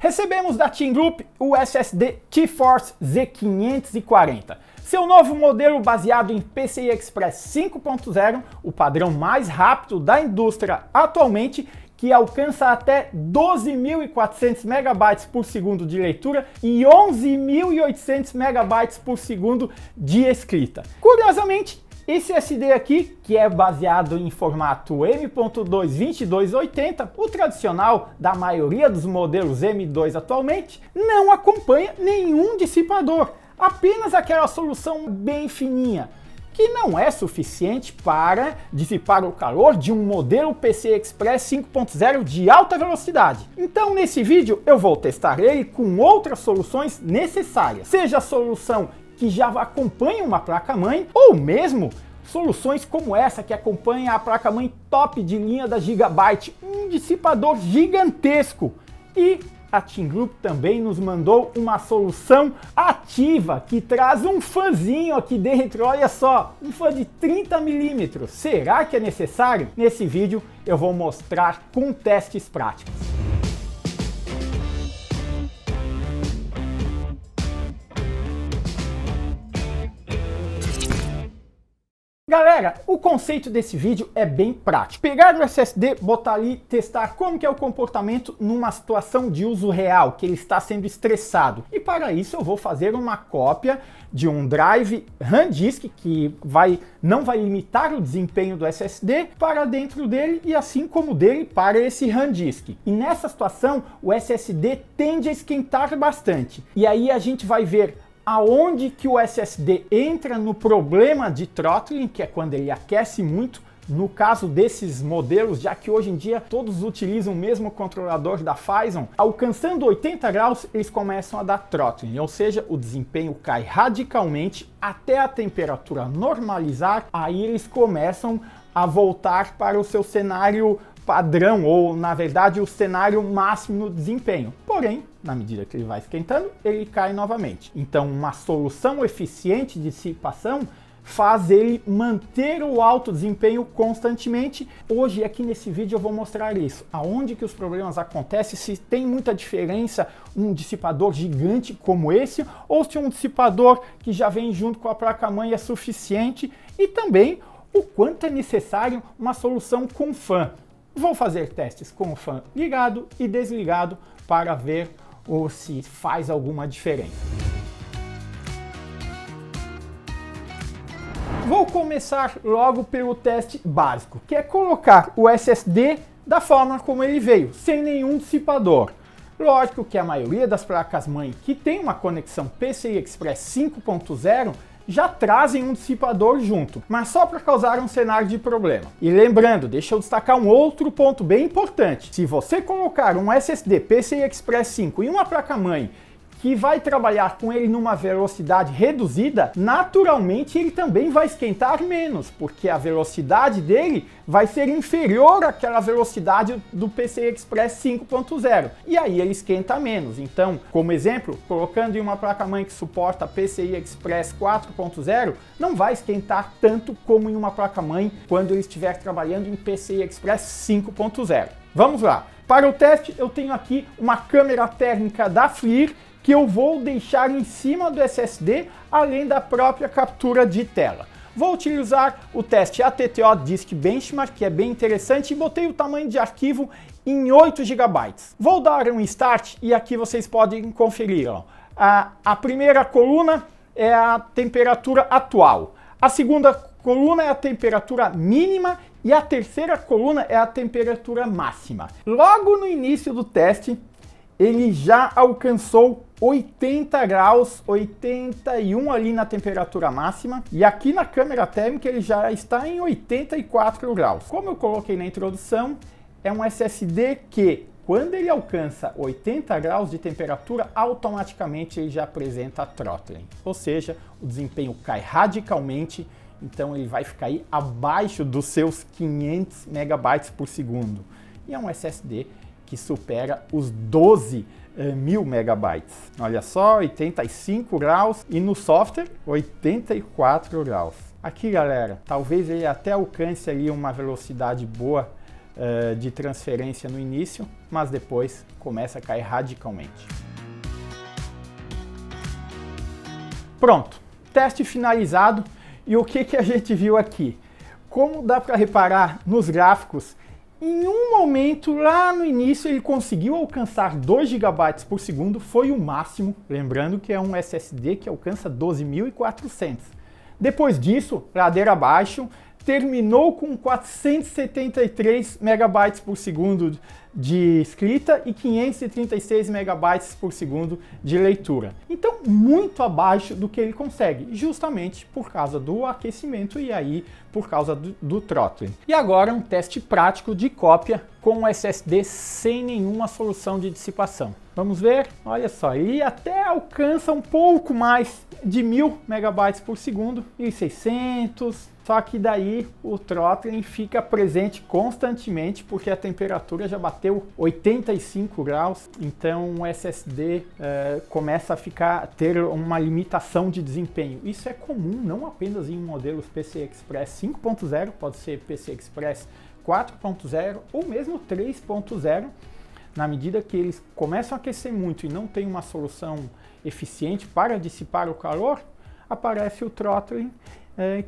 Recebemos da Team Group o SSD GeForce Z540. Seu novo modelo baseado em PCI Express 5.0, o padrão mais rápido da indústria atualmente, que alcança até 12.400 MB por segundo de leitura e 11.800 MB por segundo de escrita. Curiosamente, esse SD aqui, que é baseado em formato M.2 2280, o tradicional da maioria dos modelos M2 atualmente, não acompanha nenhum dissipador, apenas aquela solução bem fininha, que não é suficiente para dissipar o calor de um modelo PCI Express 5.0 de alta velocidade. Então nesse vídeo eu vou testar ele com outras soluções necessárias, seja a solução que já acompanha uma placa-mãe, ou mesmo soluções como essa que acompanha a placa-mãe top de linha da Gigabyte, um dissipador gigantesco. E a Team Group também nos mandou uma solução ativa que traz um fãzinho aqui dentro, olha só, um fã de 30 mm. Será que é necessário? Nesse vídeo eu vou mostrar com testes práticos. Galera, o conceito desse vídeo é bem prático. Pegar o SSD, botar ali, testar como que é o comportamento numa situação de uso real, que ele está sendo estressado. E para isso eu vou fazer uma cópia de um drive RAM disk que não vai limitar o desempenho do SSD para dentro dele e assim como dele para esse RAM disk. E nessa situação o SSD tende a esquentar bastante. E aí a gente vai ver aonde que o SSD entra no problema de throttling, que é quando ele aquece muito, no caso desses modelos, já que hoje em dia todos utilizam o mesmo controlador da Phison, alcançando 80 graus eles começam a dar throttling, ou seja, o desempenho cai radicalmente até a temperatura normalizar, aí eles começam a voltar para o seu cenário padrão, ou na verdade o cenário máximo de desempenho. Porém, na medida que ele vai esquentando, ele cai novamente. Então uma solução eficiente de dissipação faz ele manter o alto desempenho constantemente. Hoje aqui nesse vídeo eu vou mostrar isso, aonde que os problemas acontecem, se tem muita diferença um dissipador gigante como esse, ou se um dissipador que já vem junto com a placa-mãe é suficiente, e também o quanto é necessário uma solução com fã. Vou fazer testes com o fã ligado e desligado para ver se faz alguma diferença. Vou começar logo pelo teste básico, que é colocar o SSD da forma como ele veio, sem nenhum dissipador. Lógico que a maioria das placas-mãe que tem uma conexão PCI Express 5.0 já trazem um dissipador junto, mas só para causar um cenário de problema. E lembrando, deixa eu destacar um outro ponto bem importante. Se você colocar um SSD PCI Express 5 em uma placa-mãe que vai trabalhar com ele numa velocidade reduzida, naturalmente ele também vai esquentar menos, porque a velocidade dele vai ser inferior àquela velocidade do PCI Express 5.0, e aí ele esquenta menos. Então, como exemplo, colocando em uma placa-mãe que suporta PCI Express 4.0, não vai esquentar tanto como em uma placa-mãe quando ele estiver trabalhando em PCI Express 5.0. Vamos lá! Para o teste, eu tenho aqui uma câmera térmica da FLIR, que eu vou deixar em cima do SSD, além da própria captura de tela. Vou utilizar o teste ATTO Disk Benchmark, que é bem interessante, e botei o tamanho de arquivo em 8 GB. Vou dar um Start e aqui vocês podem conferir. Ó. A primeira coluna é a temperatura atual, a segunda coluna é a temperatura mínima e a terceira coluna é a temperatura máxima. Logo no início do teste, ele já alcançou 80 graus, 81 ali na temperatura máxima, e aqui na câmera térmica ele já está em 84 graus. Como eu coloquei na introdução, é um SSD que, quando ele alcança 80 graus de temperatura, automaticamente ele já apresenta throttling, ou seja, o desempenho cai radicalmente, então ele vai ficar aí abaixo dos seus 500 megabytes por segundo. E é um SSD que supera os 12.000 megabytes. Olha só, 85 graus e no software 84 graus. Aqui, galera, talvez ele até alcance ali uma velocidade boa de transferência no início, mas depois começa a cair radicalmente. Pronto, teste finalizado. E o que a gente viu aqui? Como dá para reparar nos gráficos, em um momento lá no início ele conseguiu alcançar 2 GB por segundo, foi o máximo, lembrando que é um SSD que alcança 12.400. Depois disso, ladeira abaixo, terminou com 473 megabytes por segundo de escrita e 536 megabytes por segundo de leitura. Então, muito abaixo do que ele consegue, justamente por causa do aquecimento e aí por causa do throttling. E agora um teste prático de cópia com o SSD sem nenhuma solução de dissipação. Vamos ver? Olha só, ele até alcança um pouco mais de 1000 megabytes por segundo e 600. Só que daí o throttling fica presente constantemente porque a temperatura já bateu 85 graus, então o SSD começa a ter uma limitação de desempenho. Isso é comum não apenas em modelos PCI Express 5.0, pode ser PCI Express 4.0 ou mesmo 3.0. Na medida que eles começam a aquecer muito e não tem uma solução eficiente para dissipar o calor, aparece o throttling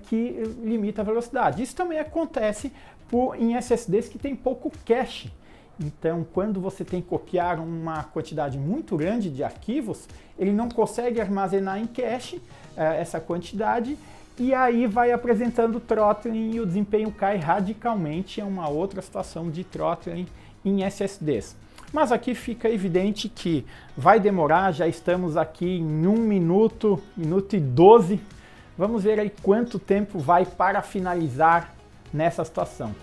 que limita a velocidade. Isso também acontece em SSDs que tem pouco cache. Então, quando você tem que copiar uma quantidade muito grande de arquivos, ele não consegue armazenar em cache essa quantidade e aí vai apresentando throttling e o desempenho cai radicalmente. É uma outra situação de throttling em SSDs. Mas aqui fica evidente que vai demorar, já estamos aqui em 1 minuto, minuto e 12. Vamos ver aí quanto tempo vai para finalizar nessa situação.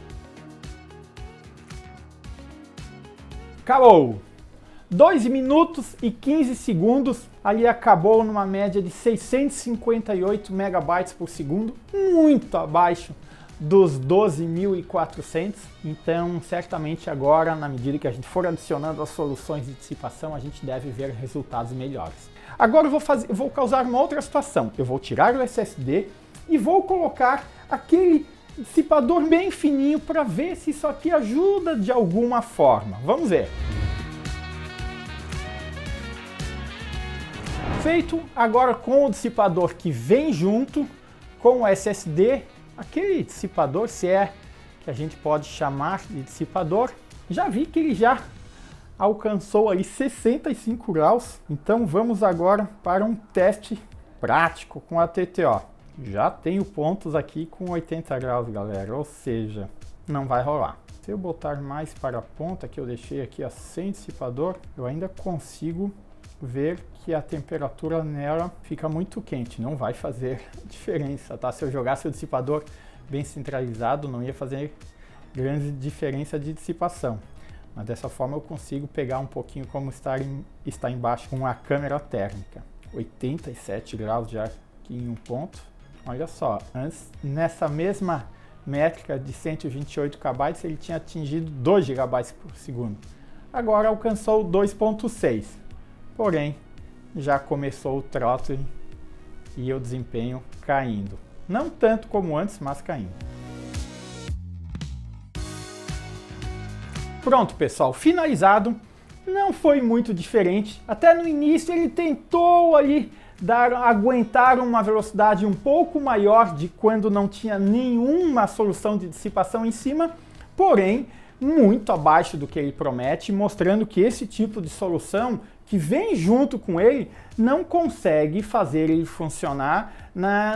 Acabou! 2 minutos e 15 segundos, ali acabou numa média de 658 megabytes por segundo, muito abaixo dos 12.400, então certamente agora, na medida que a gente for adicionando as soluções de dissipação, a gente deve ver resultados melhores. Agora eu vou causar uma outra situação, eu vou tirar o SSD e vou colocar aquele dissipador bem fininho para ver se isso aqui ajuda de alguma forma. Vamos ver. Feito, agora com o dissipador que vem junto com o SSD, aquele dissipador, se é que a gente pode chamar de dissipador, já vi que ele já alcançou aí 65 graus. Então vamos agora para um teste prático com a TTO. Já tenho pontos aqui com 80 graus, galera, ou seja, não vai rolar. Se eu botar mais para a ponta que eu deixei aqui a sem dissipador, eu ainda consigo ver que a temperatura nela fica muito quente, não vai fazer diferença, tá? Se eu jogasse o dissipador bem centralizado, não ia fazer grande diferença de dissipação. Mas dessa forma eu consigo pegar um pouquinho como está embaixo com a câmera térmica. 87 graus já aqui em um ponto. Olha só, antes nessa mesma métrica de 128 KB ele tinha atingido 2 GB por segundo. Agora alcançou 2.6. Porém, já começou o throttling e o desempenho caindo. Não tanto como antes, mas caindo. Pronto, pessoal, finalizado. Não foi muito diferente. Até no início ele tentou ali aguentar uma velocidade um pouco maior de quando não tinha nenhuma solução de dissipação em cima, porém muito abaixo do que ele promete, mostrando que esse tipo de solução que vem junto com ele não consegue fazer ele funcionar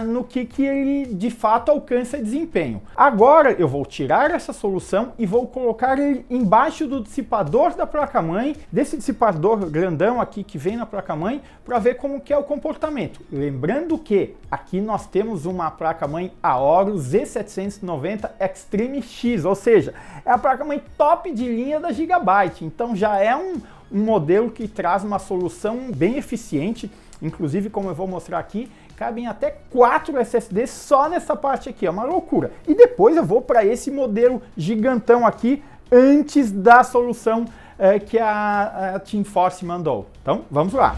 no que ele de fato alcança desempenho. Agora eu vou tirar essa solução e vou colocar ele embaixo do dissipador da placa-mãe, desse dissipador grandão aqui que vem na placa-mãe, para ver como que é o comportamento. Lembrando que aqui nós temos uma placa-mãe Aorus Z790 Extreme X, ou seja, é a placa-mãe top de linha da Gigabyte, então já é um modelo que traz uma solução bem eficiente, inclusive como eu vou mostrar aqui, cabem até 4 SSDs só nessa parte aqui, é uma loucura. E depois eu vou para esse modelo gigantão aqui, antes da solução que a Teamforce mandou. Então, vamos lá.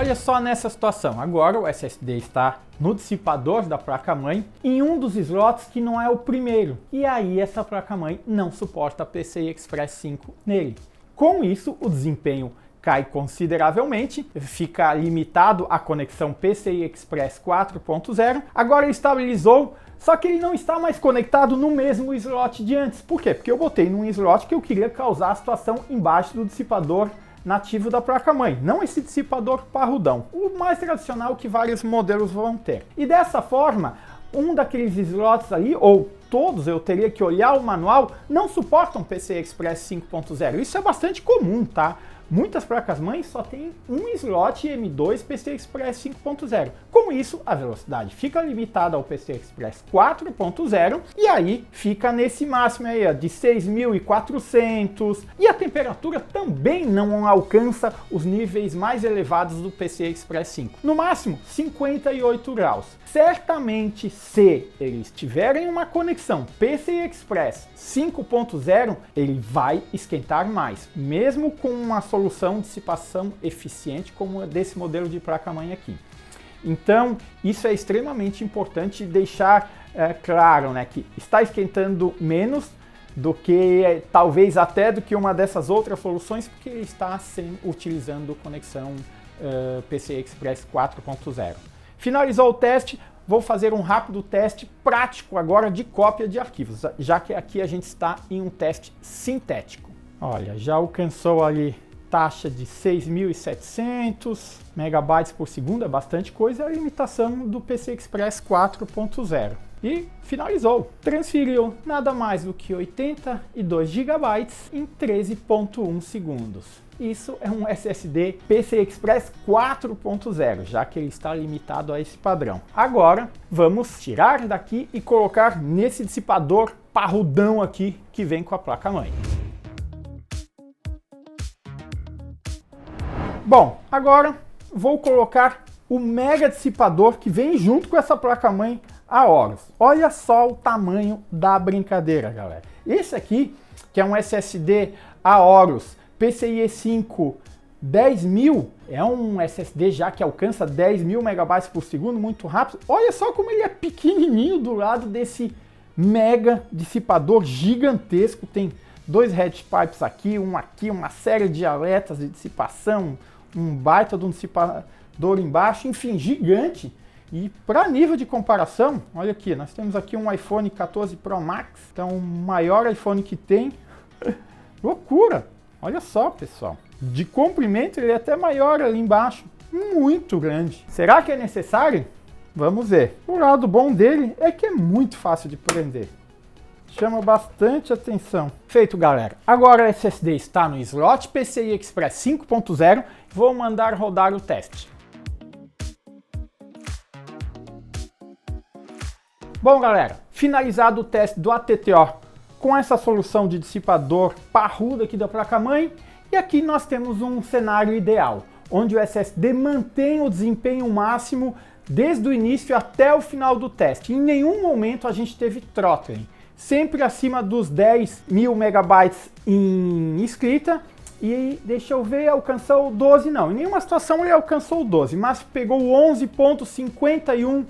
olha só nessa situação, agora o SSD está no dissipador da placa-mãe em um dos slots que não é o primeiro, e aí essa placa-mãe não suporta PCI Express 5 nele. Com isso, o desempenho cai consideravelmente, fica limitado à conexão PCI Express 4.0. Agora ele estabilizou, só que ele não está mais conectado no mesmo slot de antes. Por quê? Porque eu botei num slot que eu queria causar a situação embaixo do dissipador nativo da placa-mãe, não esse dissipador parrudão, o mais tradicional que vários modelos vão ter. E dessa forma, um daqueles slots ali, ou todos, eu teria que olhar o manual, não suportam PCI Express 5.0. Isso é bastante comum, tá? Muitas placas-mães só tem um slot M2 PCI Express 5.0. Com isso, a velocidade fica limitada ao PCI Express 4.0 e aí fica nesse máximo aí, ó, de 6.400, e a temperatura também não alcança os níveis mais elevados do PCI Express 5. No máximo, 58 graus. Certamente, se eles tiverem uma conexão PCI Express 5.0, ele vai esquentar mais, mesmo com uma solução de dissipação eficiente como a desse modelo de placa-mãe aqui. Então, isso é extremamente importante deixar claro, né, que está esquentando menos do que, talvez até do que uma dessas outras soluções, porque ele está utilizando conexão PCI Express 4.0. Finalizou o teste, vou fazer um rápido teste prático agora de cópia de arquivos, já que aqui a gente está em um teste sintético. Olha, já alcançou ali taxa de 6.700 megabytes por segundo, é bastante coisa, é a limitação do PCI Express 4.0. E finalizou. Transferiu nada mais do que 82 GB em 13.1 segundos. Isso é um SSD PCI Express 4.0, já que ele está limitado a esse padrão. Agora, vamos tirar daqui e colocar nesse dissipador parrudão aqui que vem com a placa-mãe. Bom, agora vou colocar o mega dissipador que vem junto com essa placa-mãe Aorus. Olha só o tamanho da brincadeira, galera. Esse aqui, que é um SSD Aorus PCIe 5 10.000, é um SSD já que alcança 10.000 megabytes por segundo, muito rápido. Olha só como ele é pequenininho do lado desse mega dissipador gigantesco. Tem dois head pipes aqui, uma série de aletas de dissipação, um baita de um dissipador embaixo, enfim, gigante. E para nível de comparação, olha aqui, nós temos aqui um iPhone 14 Pro Max, então o maior iPhone que tem. Loucura! Olha só, pessoal. De comprimento ele é até maior ali embaixo, muito grande. Será que é necessário? Vamos ver. O lado bom dele é que é muito fácil de prender. Chama bastante atenção. Feito, galera. Agora o SSD está no slot PCI Express 5.0. Vou mandar rodar o teste. Bom, galera, finalizado o teste do ATTO com essa solução de dissipador parrudo aqui da placa-mãe, e aqui nós temos um cenário ideal, onde o SSD mantém o desempenho máximo desde o início até o final do teste. Em nenhum momento a gente teve throttling, sempre acima dos 10.000 megabytes em escrita, e deixa eu ver, alcançou 12 não, em nenhuma situação ele alcançou 12, mas pegou 11.51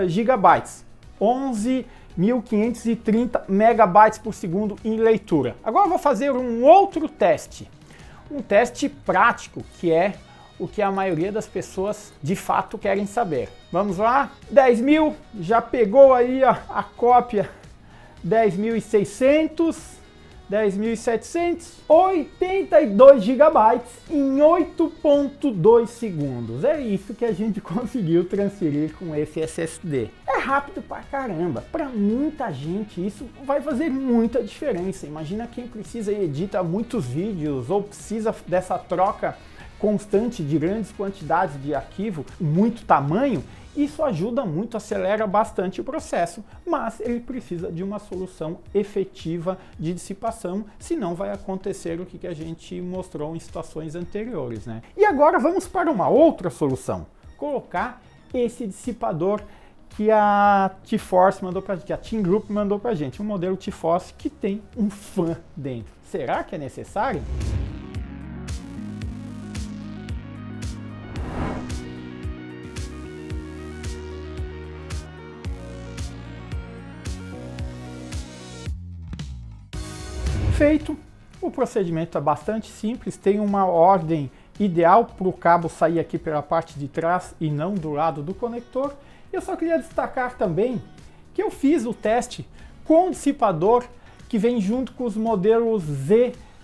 gigabytes, 11.530 megabytes por segundo em leitura. Agora eu vou fazer um outro teste, um teste prático, que é o que a maioria das pessoas de fato querem saber. Vamos lá, 10.000, já pegou aí ó, a cópia 10.600, 10.700, 82 GB em 8.2 segundos. É isso que a gente conseguiu transferir com esse SSD. É rápido pra caramba. Para muita gente isso vai fazer muita diferença. Imagina quem precisa e edita muitos vídeos ou precisa dessa troca constante de grandes quantidades de arquivo, muito tamanho. Isso ajuda muito, acelera bastante o processo, mas ele precisa de uma solução efetiva de dissipação, senão vai acontecer o que a gente mostrou em situações anteriores, né? E agora vamos para uma outra solução, colocar esse dissipador que a T-Force mandou pra gente, que a Team Group mandou pra gente, um modelo T-Force que tem um fan dentro. Será que é necessário? feito. O procedimento é bastante simples, tem uma ordem ideal para o cabo sair aqui pela parte de trás e não do lado do conector. Eu só queria destacar também que eu fiz o teste com o dissipador que vem junto com os modelos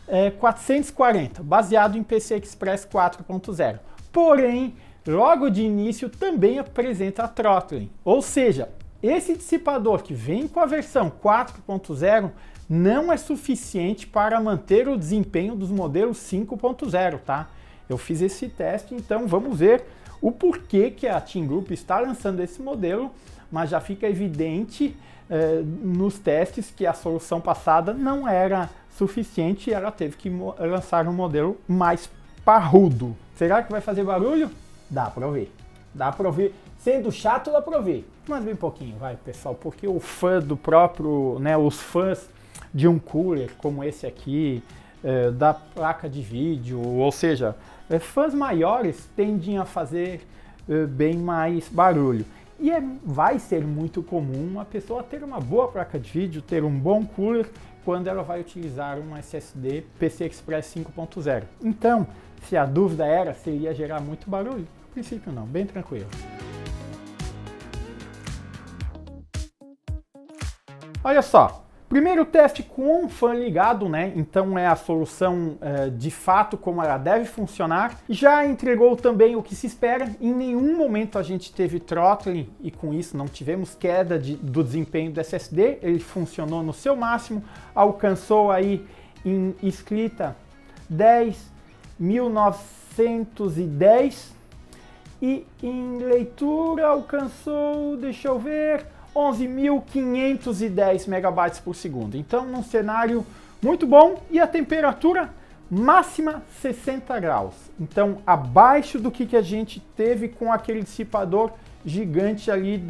Z440, baseado em PCI Express 4.0. Porém, logo de início também apresenta throttling, ou seja, esse dissipador que vem com a versão 4.0 não é suficiente para manter o desempenho dos modelos 5.0, tá? Eu fiz esse teste, então vamos ver o porquê que a Team Group está lançando esse modelo, mas já fica evidente nos testes que a solução passada não era suficiente e ela teve que lançar um modelo mais parrudo. Será que vai fazer barulho? Dá para ouvir. Dá para ouvir. Sendo chato, dá para ouvir. Mas bem pouquinho, vai, pessoal, porque o fã do próprio, né, os fãs de um cooler como esse aqui, da placa de vídeo, ou seja, fãs maiores tendem a fazer bem mais barulho. E vai ser muito comum uma pessoa ter uma boa placa de vídeo, ter um bom cooler, quando ela vai utilizar um SSD PCI Express 5.0. Então, se a dúvida era se ia gerar muito barulho, no princípio não, bem tranquilo. Olha só, primeiro teste com o fã ligado, né? Então é a solução de fato como ela deve funcionar. Já entregou também o que se espera. Em nenhum momento a gente teve throttling e com isso não tivemos queda do desempenho do SSD. Ele funcionou no seu máximo, alcançou aí em escrita 10.910 e em leitura alcançou, deixa eu ver, 11.510 megabytes por segundo. Então, num cenário muito bom e a temperatura máxima 60 graus. Então, abaixo do que a gente teve com aquele dissipador gigante ali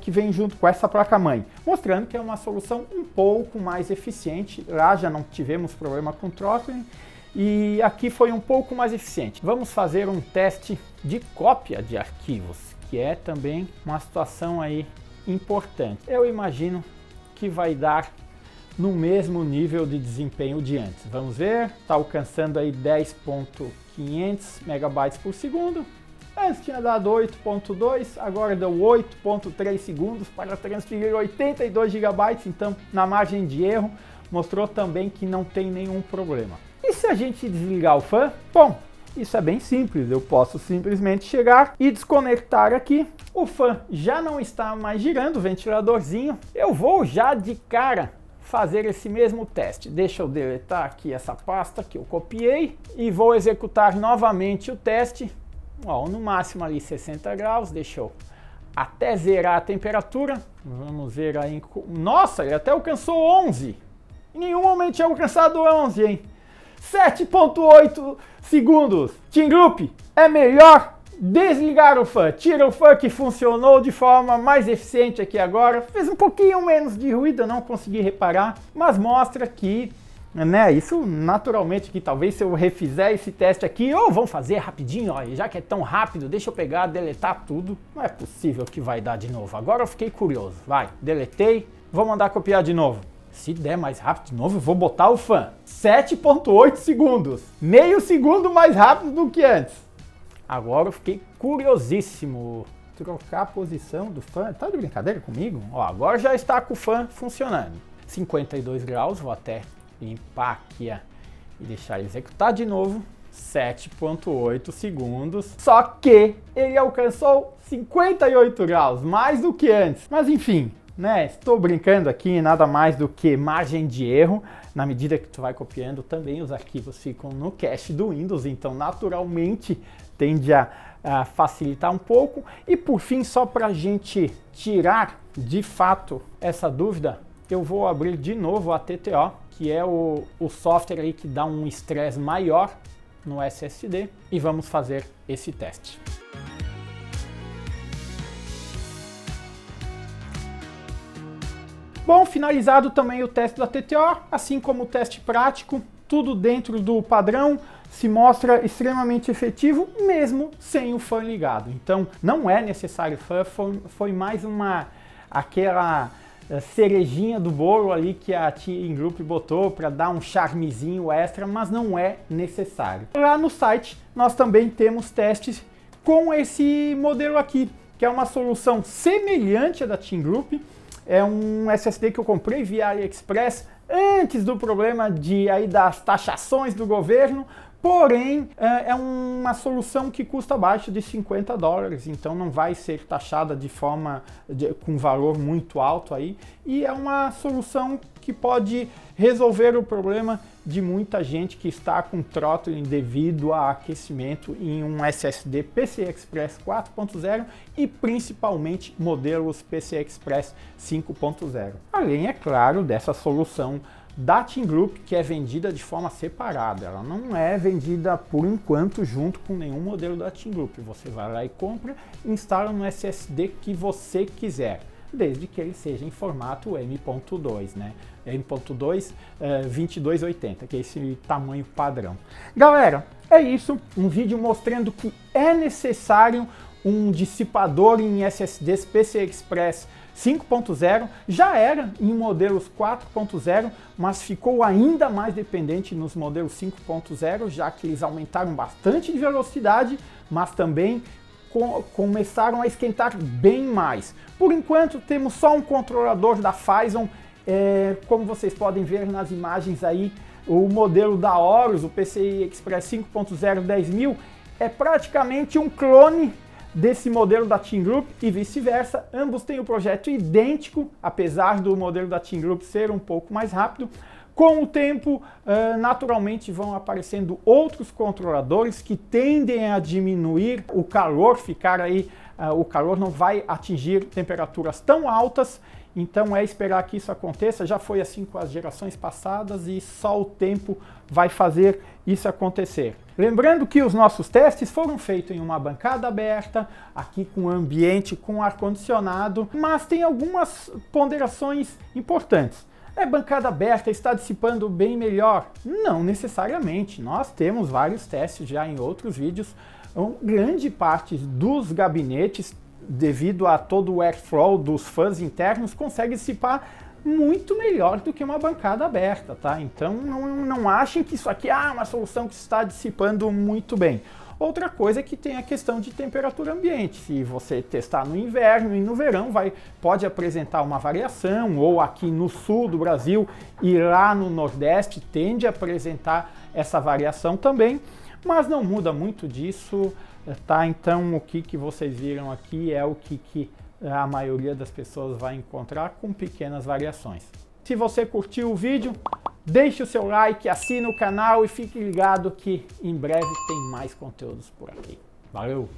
que vem junto com essa placa-mãe. Mostrando que é uma solução um pouco mais eficiente. Lá já não tivemos problema com throttling e aqui foi um pouco mais eficiente. Vamos fazer um teste de cópia de arquivos, que é também uma situação aí importante. Eu imagino que vai dar no mesmo nível de desempenho de antes. Vamos ver, está alcançando aí 10.500 megabytes por segundo. Antes tinha dado 8.2, agora deu 8.3 segundos para transferir 82 gigabytes, então na margem de erro mostrou também que não tem nenhum problema. E se a gente desligar o fã? Bom, isso é bem simples, eu posso simplesmente chegar e desconectar aqui. O fã já não está mais girando, o ventiladorzinho. Eu vou já de cara fazer esse mesmo teste. Deixa eu deletar aqui essa pasta que eu copiei e vou executar novamente o teste. Ó, no máximo ali 60 graus, deixa eu até zerar a temperatura. Vamos ver aí. Nossa, ele até alcançou 11. Em nenhum momento tinha alcançado 11, hein? 7.8 segundos. Team Group, é melhor desligar o fã. Tira o fã que funcionou de forma mais eficiente aqui agora. Fez um pouquinho menos de ruído, eu não consegui reparar, mas mostra que, né, isso naturalmente que talvez se eu refizer esse teste aqui, ou vamos fazer rapidinho, ó, já que é tão rápido, deixa eu pegar, deletar tudo. Não é possível que vai dar de novo. Agora eu fiquei curioso. Vai, deletei, vou mandar copiar de novo. Se der mais rápido de novo, eu vou botar o fã. 7.8 segundos. Meio segundo mais rápido do que antes. Agora eu fiquei curiosíssimo. Trocar a posição do fã. Tá de brincadeira comigo? Ó, agora já está com o fã funcionando. 52 graus, vou até limpar aqui e deixar ele executar de novo. 7.8 segundos. Só que ele alcançou 58 graus, mais do que antes. Mas enfim, né? Estou brincando aqui, nada mais do que margem de erro. Na medida que tu vai copiando, também os arquivos ficam no cache do Windows, então naturalmente tende a facilitar um pouco. E por fim, só para a gente tirar de fato essa dúvida, eu vou abrir de novo a TTO, que é o software aí que dá um estresse maior no SSD, e vamos fazer esse teste. Bom, finalizado também o teste da TTO, assim como o teste prático, tudo dentro do padrão, se mostra extremamente efetivo, mesmo sem o fã ligado. Então, não é necessário fã, foi mais aquela cerejinha do bolo ali que a Team Group botou para dar um charmezinho extra, mas não é necessário. Lá no site nós também temos testes com esse modelo aqui, que é uma solução semelhante à da Team Group. É um SSD que eu comprei via AliExpress antes do problema das taxações do governo, porém é uma solução que custa abaixo de $50, então não vai ser taxada de forma com valor muito alto aí, e é uma solução que pode resolver o problema de muita gente que está com throttling devido a aquecimento em um SSD PCI Express 4.0 e principalmente modelos PCI Express 5.0. Além, é claro, dessa solução da Team Group, que é vendida de forma separada. Ela não é vendida por enquanto junto com nenhum modelo da Team Group. Você vai lá e compra e instala no SSD que você quiser, desde que ele seja em formato M.2, né? M.2 2280, que é esse tamanho padrão. Galera, é isso. Um vídeo mostrando que é necessário um dissipador em SSDs PCI Express 5.0, já era em modelos 4.0, mas ficou ainda mais dependente nos modelos 5.0, já que eles aumentaram bastante de velocidade, mas também começaram a esquentar bem mais. Por enquanto temos só um controlador da Phison, como vocês podem ver nas imagens aí, o modelo da Horus, o PCI Express 5.0 10.000, é praticamente um clone desse modelo da Team Group e vice-versa. Ambos têm o projeto idêntico, apesar do modelo da Team Group ser um pouco mais rápido. Com o tempo, naturalmente vão aparecendo outros controladores que tendem a diminuir o calor, o calor não vai atingir temperaturas tão altas, então é esperar que isso aconteça. Já foi assim com as gerações passadas e só o tempo vai fazer isso acontecer. Lembrando que os nossos testes foram feitos em uma bancada aberta, aqui com ambiente com ar-condicionado, mas tem algumas ponderações importantes. Bancada aberta está dissipando bem melhor? Não necessariamente. Nós temos vários testes já em outros vídeos. Grande parte dos gabinetes, devido a todo o airflow dos fãs internos, consegue dissipar muito melhor do que uma bancada aberta, tá? Então não achem que isso aqui é uma solução que está dissipando muito bem. Outra coisa é que tem a questão de temperatura ambiente. Se você testar no inverno e no verão, pode apresentar uma variação, ou aqui no sul do Brasil e lá no Nordeste tende a apresentar essa variação também, mas não muda muito disso, tá? Então o que vocês viram aqui é o que a maioria das pessoas vai encontrar com pequenas variações. Se você curtiu o vídeo, deixe o seu like, assine o canal e fique ligado que em breve tem mais conteúdos por aqui. Valeu!